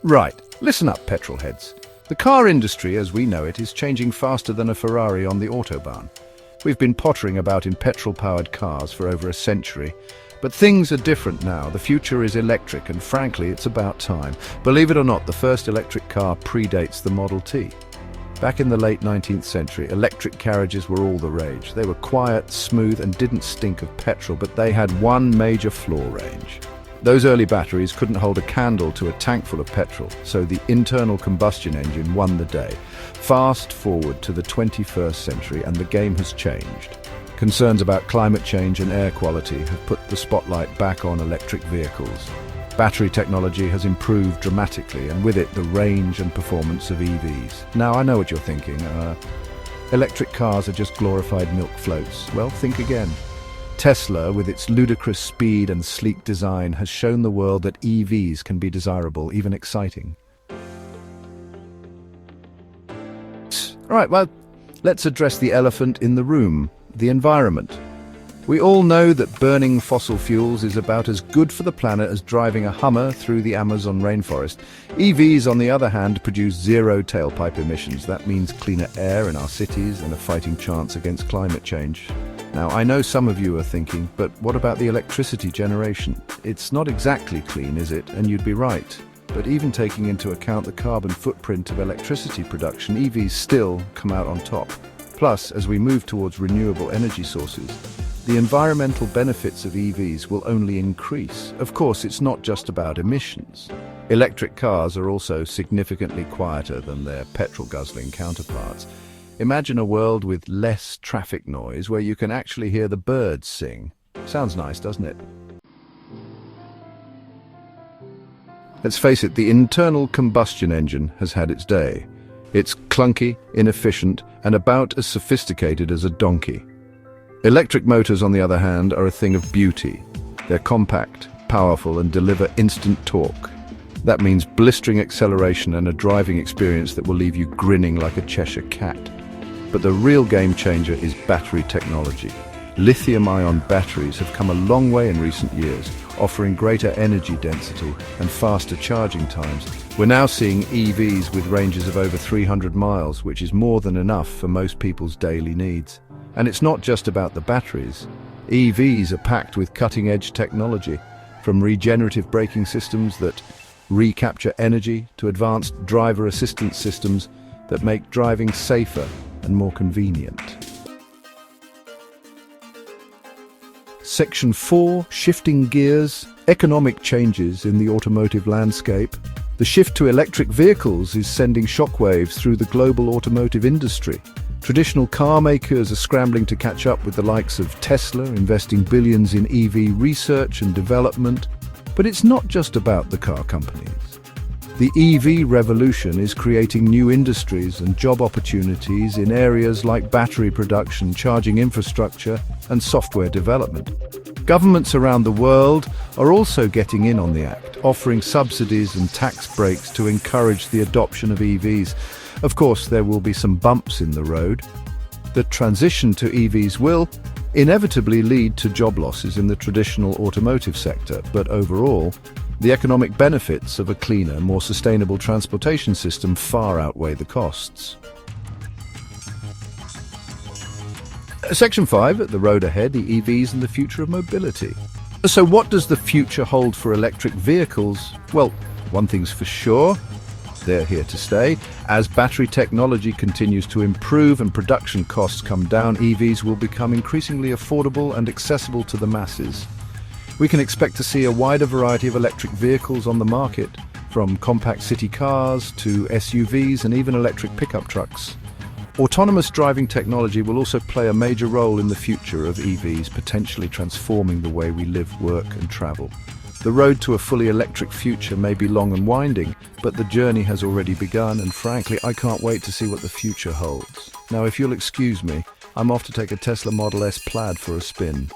Right, listen up, petrol heads. The car industry, as we know it, is changing faster than a Ferrari on the Autobahn. We've been pottering about in petrol-powered cars for over a century, but things are different now. The future is electric, and frankly, it's about time. Believe it or not, the first electric car predates the Model T. Back in the late 19th century, electric carriages were all the rage. They were quiet, smooth, and didn't stink of petrol, but they had one major flaw: range. Those early batteries couldn't hold a candle to a tank full of petrol, so the internal combustion engine won the day. Fast forward to the 21st century and the game has changed. Concerns about climate change and air quality have put the spotlight back on electric vehicles. Battery technology has improved dramatically, and with it the range and performance of EVs. Now I know what you're thinking, electric cars are just glorified milk floats. Well, think again. Tesla, with its ludicrous speed and sleek design, has shown the world that EVs can be desirable, even exciting. Alright, well, let's address the elephant in the room, the environment. We all know that burning fossil fuels is about as good for the planet as driving a Hummer through the Amazon rainforest. EVs, on the other hand, produce zero tailpipe emissions. That means cleaner air in our cities and a fighting chance against climate change. Now, I know some of you are thinking, but what about the electricity generation? It's not exactly clean, is it? And you'd be right. But even taking into account the carbon footprint of electricity production, EVs still come out on top. Plus, as we move towards renewable energy sources, the environmental benefits of EVs will only increase. Of course, it's not just about emissions. Electric cars are also significantly quieter than their petrol-guzzling counterparts. Imagine a world with less traffic noise where you can actually hear the birds sing. Sounds nice, doesn't it? Let's face it, the internal combustion engine has had its day. It's clunky, inefficient, and about as sophisticated as a donkey. Electric motors, on the other hand, are a thing of beauty. They're compact, powerful, and deliver instant torque. That means blistering acceleration and a driving experience that will leave you grinning like a Cheshire cat. But the real game changer is battery technology. Lithium-ion batteries have come a long way in recent years, offering greater energy density and faster charging times. We're now seeing EVs with ranges of over 300 miles, which is more than enough for most people's daily needs. And it's not just about the batteries. EVs are packed with cutting-edge technology, from regenerative braking systems that recapture energy to advanced driver assistance systems that make driving safer and more convenient. Section 4, Shifting Gears, Economic Changes in the Automotive Landscape. The shift to electric vehicles is sending shockwaves through the global automotive industry. Traditional car makers are scrambling to catch up with the likes of Tesla, investing billions in EV research and development. But it's not just about the car companies. The EV revolution is creating new industries and job opportunities in areas like battery production, charging infrastructure, and software development. Governments around the world are also getting in on the act, offering subsidies and tax breaks to encourage the adoption of EVs. Of course, there will be some bumps in the road. The transition to EVs will inevitably lead to job losses in the traditional automotive sector, but overall, the economic benefits of a cleaner, more sustainable transportation system far outweigh the costs. Section 5, the road ahead, the EVs and the future of mobility. So what does the future hold for electric vehicles? Well, one thing's for sure, they're here to stay. As battery technology continues to improve and production costs come down, EVs will become increasingly affordable and accessible to the masses. We can expect to see a wider variety of electric vehicles on the market, from compact city cars to SUVs and even electric pickup trucks. Autonomous driving technology will also play a major role in the future of EVs, potentially transforming the way we live, work and travel. The road to a fully electric future may be long and winding, but the journey has already begun, and frankly, I can't wait to see what the future holds. Now, if you'll excuse me, I'm off to take a Tesla Model S Plaid for a spin.